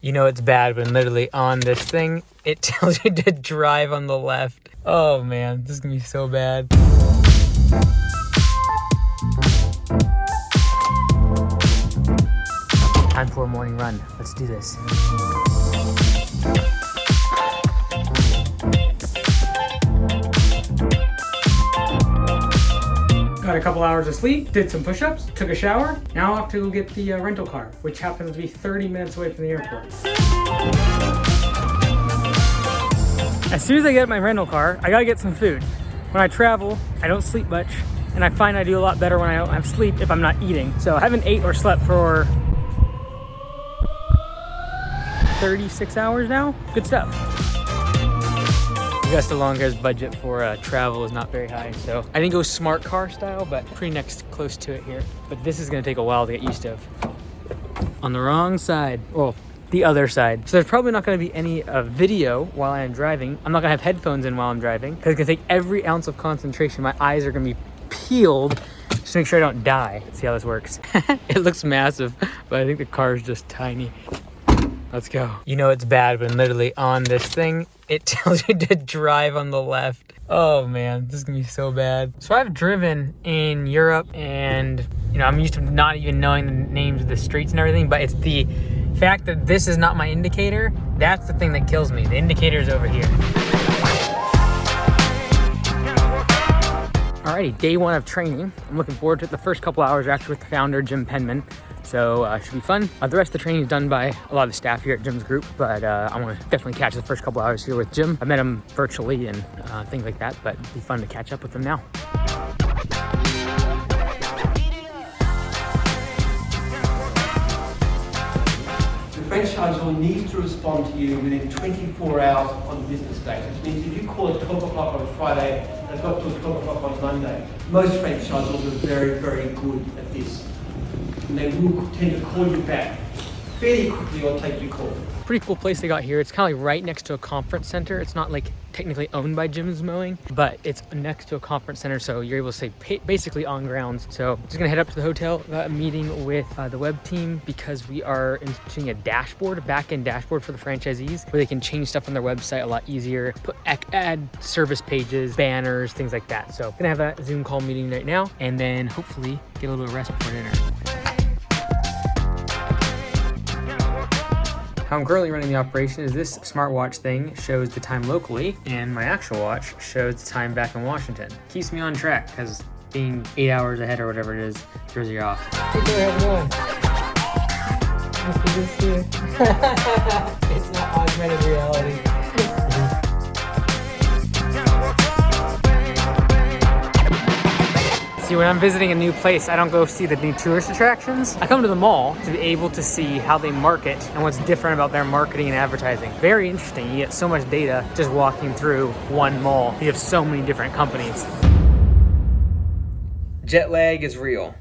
You know it's bad when literally on this thing, it tells you to drive on the left. Oh man, this is gonna be so bad. Time for a morning run. Let's do this. Got a couple hours of sleep, did some push-ups, took a shower. Now I'll have to go get the rental car, which happens to be 30 minutes away from the airport. As soon as I get my rental car, I gotta get some food. When I travel, I don't sleep much, and I find I do a lot better when I don't have sleep if I'm not eating. So I haven't ate or slept for 36 hours now. Good stuff. Augusta Longhair's budget for travel is not very high, so I didn't go smart car style, but pretty close to it here. But this is gonna take a while to get used to. On the wrong side, well, the other side. So there's probably not gonna be any video while I'm driving. I'm not gonna have headphones in while I'm driving, because it's gonna take every ounce of concentration. My eyes are gonna be peeled just to make sure I don't die. Let's see how this works. It looks massive, but I think the car is just tiny. Let's go. You know it's bad when literally on this thing, it tells you to drive on the left. Oh man, this is gonna be so bad. So I've driven in Europe and, you know, I'm used to not even knowing the names of the streets and everything, but it's the fact that this is not my indicator, that's the thing that kills me. The indicator is over here. Alrighty, day one of training. I'm looking forward to it. The first couple hours are actually with the founder, Jim Penman. So it should be fun. The rest of the training is done by a lot of the staff here at Jim's group, but I want to definitely catch the first couple hours here with Jim. I met him virtually and things like that, but it'd be fun to catch up with him now. The franchisor needs to respond to you within 24 hours on business days, which means if you call at 12 o'clock on Friday, they've got till 12 o'clock on Monday. Most franchisors are very, very good at this. And they will tend to call you back fairly quickly or take your call. Pretty cool place they got here. It's kind of like right next to a conference center. It's not like technically owned by Jim's Mowing, but it's next to a conference center, so you're able to stay basically on grounds. So just gonna head up to the hotel, got a meeting with the web team because we are instituting a dashboard, a back-end dashboard for the franchisees where they can change stuff on their website a lot easier, add service pages, banners, things like that. So gonna have a Zoom call meeting right now and then hopefully get a little bit of rest before dinner. How I'm currently running the operation is this smartwatch thing shows the time locally, and my actual watch shows the time back in Washington. Keeps me on track, because being 8 hours ahead or whatever it is, throws you off. Hey, Claire, how's it going? Nice to see you. It's not augmented reality. See, when I'm visiting a new place, I don't go see the new tourist attractions. I come to the mall to be able to see how they market and what's different about their marketing and advertising. Very interesting. You get so much data just walking through one mall. You have so many different companies. Jet lag is real.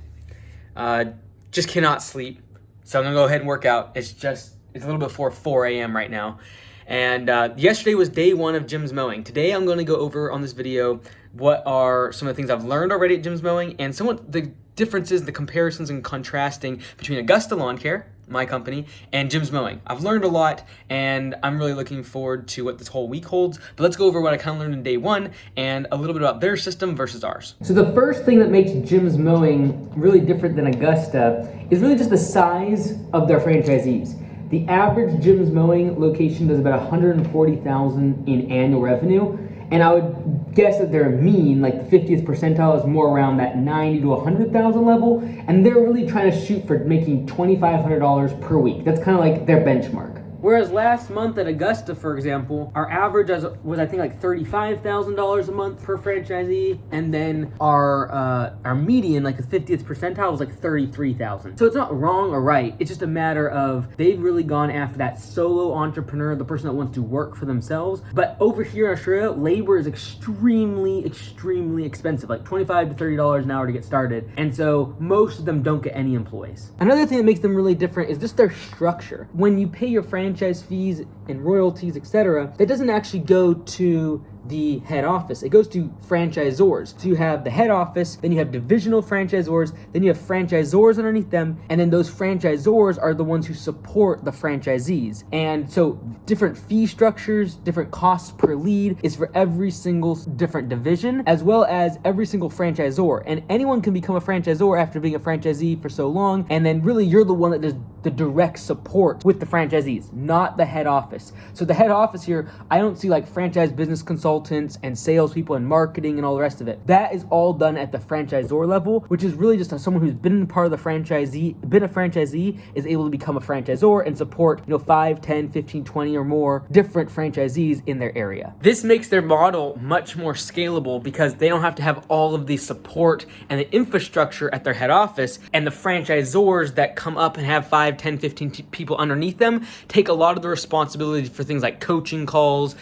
Just cannot sleep. So I'm gonna go ahead and work out. It's a little before 4 a.m. right now. And yesterday was day one of Jim's Mowing. Today I'm gonna go over on this video what are some of the things I've learned already at Jim's Mowing and somewhat the differences, the comparisons and contrasting between Augusta Lawn Care, my company, and Jim's Mowing. I've learned a lot and I'm really looking forward to what this whole week holds. But let's go over what I kind of learned in day one and a little bit about their system versus ours. So the first thing that makes Jim's Mowing really different than Augusta is really just the size of their franchisees. The average Jim's Mowing location does about $140,000 in annual revenue, and I would guess that their mean, like the 50th percentile, is more around that $90,000 to $100,000 level, and they're really trying to shoot for making $2,500 per week. That's kind of like their benchmark. Whereas last month at Augusta, for example, our average was I think like $35,000 a month per franchisee, and then our median, like the 50th percentile, was like $33,000. So it's not wrong or right. It's just a matter of they've really gone after that solo entrepreneur, the person that wants to work for themselves. But over here in Australia, labor is extremely, extremely expensive, like $25 to $30 an hour to get started. And so most of them don't get any employees. Another thing that makes them really different is just their structure. When you pay your franchise fees and royalties, etc., that doesn't actually go to the head office. It goes to franchisors. So you have the head office, then you have divisional franchisors, then you have franchisors underneath them, and then those franchisors are the ones who support the franchisees. And so different fee structures, different costs per lead is for every single different division, as well as every single franchisor. And anyone can become a franchisor after being a franchisee for so long, and then really you're the one that does the direct support with the franchisees, not the head office. So the head office here, I don't see like franchise business consultants and salespeople and marketing and all the rest of it. That is all done at the franchisor level, which is really just someone who's been part of the franchisee is able to become a franchisor and support, 5, 10, 15, 20 or more different franchisees in their area. This makes their model much more scalable because they don't have to have all of the support and the infrastructure at their head office, and the franchisors that come up and have 5, 10, 15 people underneath them take a lot of the responsibility for things like coaching calls,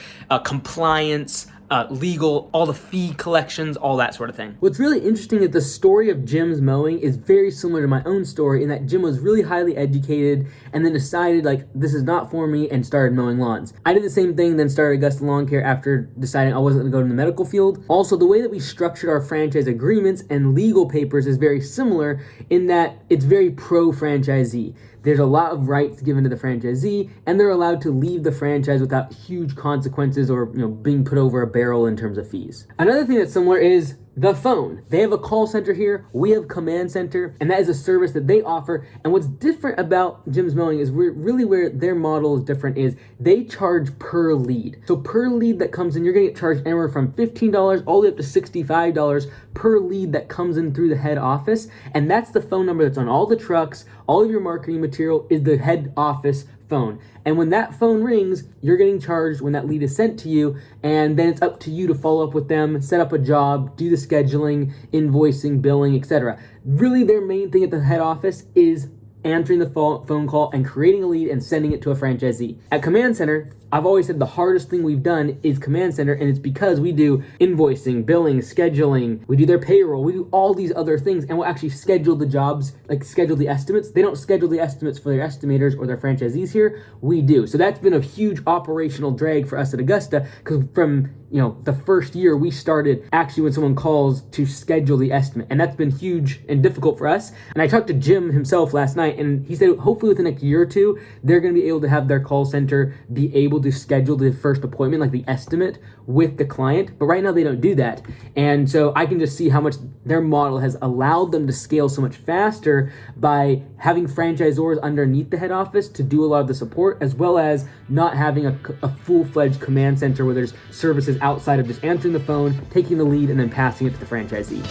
compliance, legal, all the fee collections, all that sort of thing. What's really interesting is the story of Jim's Mowing is very similar to my own story in that Jim was really highly educated and then decided this is not for me and started mowing lawns. I did the same thing, then started Augusta Lawn Care after deciding I wasn't going to go to the medical field. Also, the way that we structured our franchise agreements and legal papers is very similar in that it's very pro-franchisee. There's a lot of rights given to the franchisee, and they're allowed to leave the franchise without huge consequences or being put over a barrel in terms of fees. Another thing that's similar is the phone. They have a call center here. We have command center, and that is a service that they offer. And what's different about Jim's Mowing is where their model is different is they charge per lead. So per lead that comes in, you're gonna get charged anywhere from $15 all the way up to $65 per lead that comes in through the head office. And that's the phone number that's on all the trucks. All of your marketing material is the head office phone. And when that phone rings, you're getting charged when that lead is sent to you, and then it's up to you to follow up with them, set up a job, do the scheduling, invoicing, billing, etc. Really, their main thing at the head office is answering the phone call and creating a lead and sending it to a franchisee. At Command Center, I've always said the hardest thing we've done is Command Center, and it's because we do invoicing, billing, scheduling, we do their payroll, we do all these other things, and we'll actually schedule the jobs, schedule the estimates. They don't schedule the estimates for their estimators or their franchisees here, we do. So that's been a huge operational drag for us at Augusta, because from the first year we started actually when someone calls to schedule the estimate, and that's been huge and difficult for us. And I talked to Jim himself last night, and he said hopefully within the next year or two, they're going to be able to have their call center be able to schedule the first appointment, like the estimate with the client. But right now they don't do that. And so I can just see how much their model has allowed them to scale so much faster by having franchisors underneath the head office to do a lot of the support, as well as not having a full-fledged command center where there's services outside of just answering the phone, taking the lead, and then passing it to the franchisee.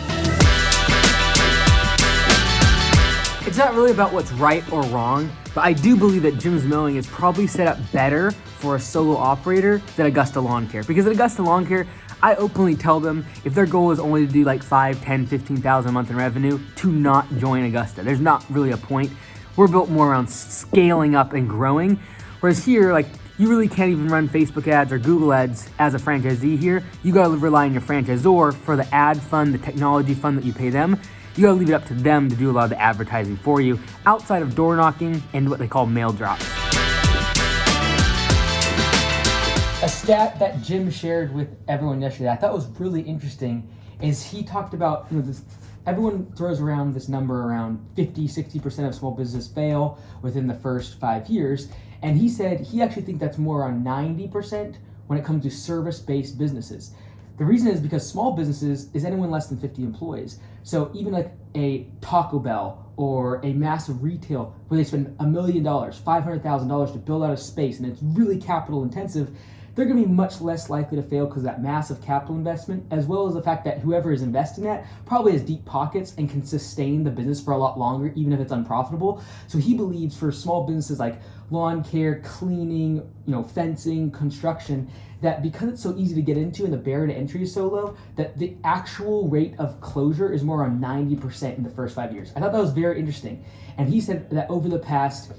It's not really about what's right or wrong, but I do believe that Jim's Mowing is probably set up better for a solo operator than Augusta Lawn Care. Because at Augusta Lawn Care, I openly tell them if their goal is only to do 5, 10, 15,000 a month in revenue, to not join Augusta. There's not really a point. We're built more around scaling up and growing. Whereas here, you really can't even run Facebook ads or Google ads as a franchisee here. You gotta rely on your franchisor for the ad fund, the technology fund that you pay them. You gotta leave it up to them to do a lot of the advertising for you outside of door knocking and what they call mail drops. A stat that Jim shared with everyone yesterday I thought was really interesting is he talked about, everyone throws around this number around 50-60% of small businesses fail within the first 5 years. And he said he actually thinks that's more around 90% when it comes to service-based businesses. The reason is because small businesses is anyone less than 50 employees. So even a Taco Bell or a massive retail where they spend $1 million, $500,000 to build out a space and it's really capital intensive, they're going to be much less likely to fail because of that massive capital investment, as well as the fact that whoever is investing that probably has deep pockets and can sustain the business for a lot longer, even if it's unprofitable. So he believes for small businesses like lawn care, cleaning, fencing, construction, that because it's so easy to get into and the barrier to entry is so low, that the actual rate of closure is more around 90% in the first 5 years. I thought that was very interesting. And he said that over the past,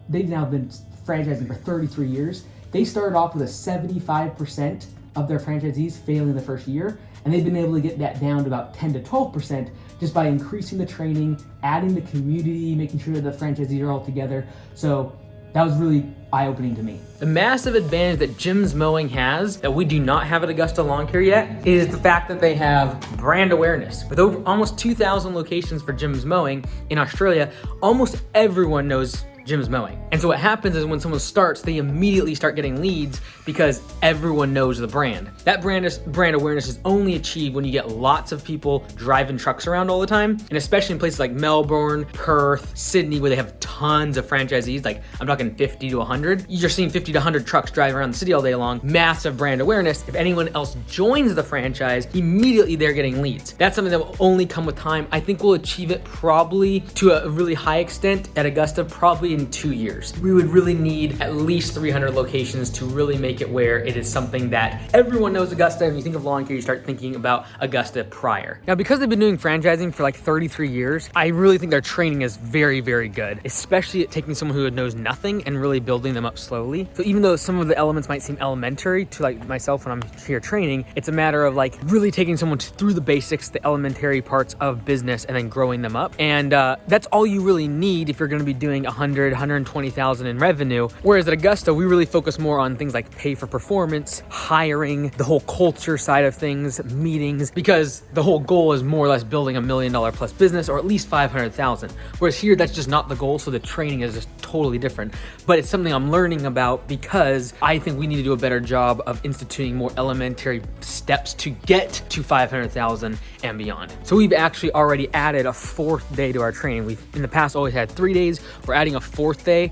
they've now been franchising for 33 years. They started off with a 75% of their franchisees failing the first year, and they've been able to get that down to about 10 to 12% just by increasing the training, adding the community, making sure that the franchisees are all together. So That was really eye-opening to me. The massive advantage that Jim's Mowing has that we do not have at Augusta Lawn Care yet is the fact that they have brand awareness. With over almost 2,000 locations for Jim's Mowing in Australia, almost everyone knows Jim's Mowing. And so what happens is when someone starts, they immediately start getting leads because everyone knows the brand. That brand awareness is only achieved when you get lots of people driving trucks around all the time. And especially in places like Melbourne, Perth, Sydney, where they have tons of franchisees, like I'm talking 50 to 100. You're seeing 50 to 100 trucks driving around the city all day long, massive brand awareness. If anyone else joins the franchise, immediately they're getting leads. That's something that will only come with time. I think we'll achieve it probably to a really high extent at Augusta, probably in 2 years. We would really need at least 300 locations to really make it where it is something that everyone knows Augusta. When you think of lawn care, you start thinking about Augusta prior. Now, because they've been doing franchising for like 33 years, I really think their training is very, very good, especially at taking someone who knows nothing and really building them up slowly. So even though some of the elements might seem elementary to like myself when I'm here training, it's a matter of like really taking someone through the basics, the elementary parts of business, and then growing them up. And that's all you really need if you're going to be doing 120,000 in revenue. Whereas at Augusta, we really focus more on things like pay for performance, hiring, the whole culture side of things, meetings, because the whole goal is more or less building $1 million plus business, or at least 500,000. Whereas here, that's just not the goal. So the training is just totally different. But it's something I'm learning about because I think we need to do a better job of instituting more elementary steps to get to 500,000 and beyond. So we've actually already added a 4th day to our training. We've in the past always had 3 days. We're adding a 4th day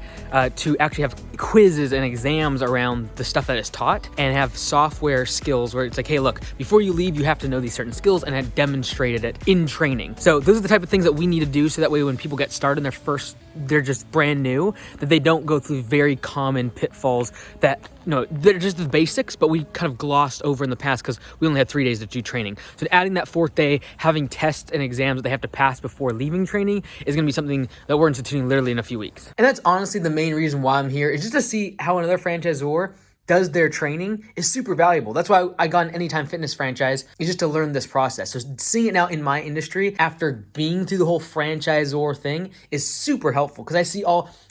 to actually have quizzes and exams around the stuff that is taught and have software skills where it's like, hey, look, before you leave, you have to know these certain skills, and have demonstrated it in training. So those are the type of things that we need to do so that way when people get started in they're just brand new, that they don't go through very common pitfalls that, they're just the basics, but we kind of glossed over in the past because we only had 3 days to do training. So adding that 4th day, having tests and exams that they have to pass before leaving training is going to be something that we're instituting literally in a few weeks. And that's honestly the main reason why I'm here, is just to see how another franchisor does their training is super valuable. That's why I got an Anytime Fitness franchise, is just to learn this process. So seeing it now in my industry after being through the whole franchisor thing is super helpful because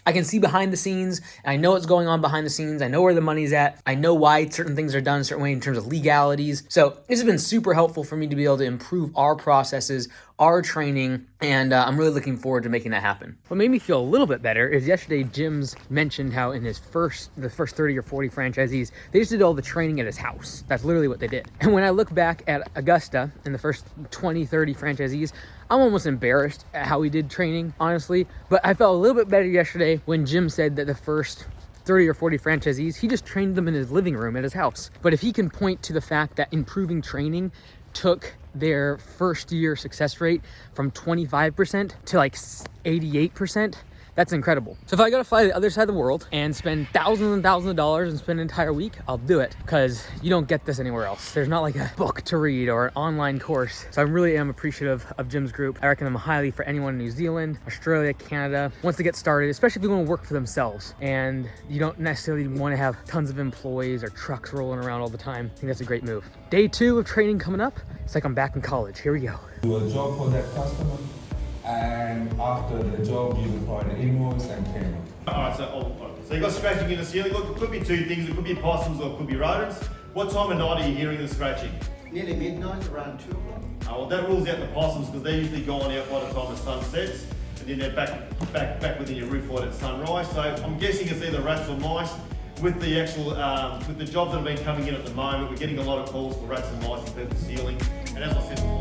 I can see behind the scenes, and I know what's going on behind the scenes. I know where the money's at. I know why certain things are done a certain way in terms of legalities. So this has been super helpful for me to be able to improve our processes, our training, and I'm really looking forward to making that happen. What made me feel a little bit better is yesterday Jim's mentioned how in the first 30 or 40 franchisees, they just did all the training at his house. That's literally what they did. And when I look back at Augusta in the first 20, 30 franchisees, I'm almost embarrassed at how we did training, honestly. But I felt a little bit better yesterday when Jim said that the first 30 or 40 franchisees, he just trained them in his living room at his house. But if he can point to the fact that improving training took their first year success rate from 25% to like 88%, that's incredible. So if I gotta fly to the other side of the world and spend thousands and thousands of dollars and spend an entire week, I'll do it, because you don't get this anywhere else. There's not like a book to read or an online course. So I really am appreciative of Jim's group. I recommend them highly for anyone in New Zealand, Australia, Canada, wants to get started, especially if you want to work for themselves and you don't necessarily want to have tons of employees or trucks rolling around all the time. I think that's a great move. Day 2 of training coming up. It's like I'm back in college. Here we go. Do a job for that customer, and after the job, you require the invoice and payment. Alright, so you got scratching in the ceiling. Look, it could be 2 things. It could be possums or it could be rodents. What time of night are you hearing the scratching? Nearly midnight, around 2 o'clock. Well, that rules out the possums because they're usually gone out by the time the sun sets, and then they're back within your roof light at sunrise. So I'm guessing it's either rats or mice. With the actual, with the jobs that have been coming in at the moment, we're getting a lot of calls for rats and mice in the ceiling. And as I said before,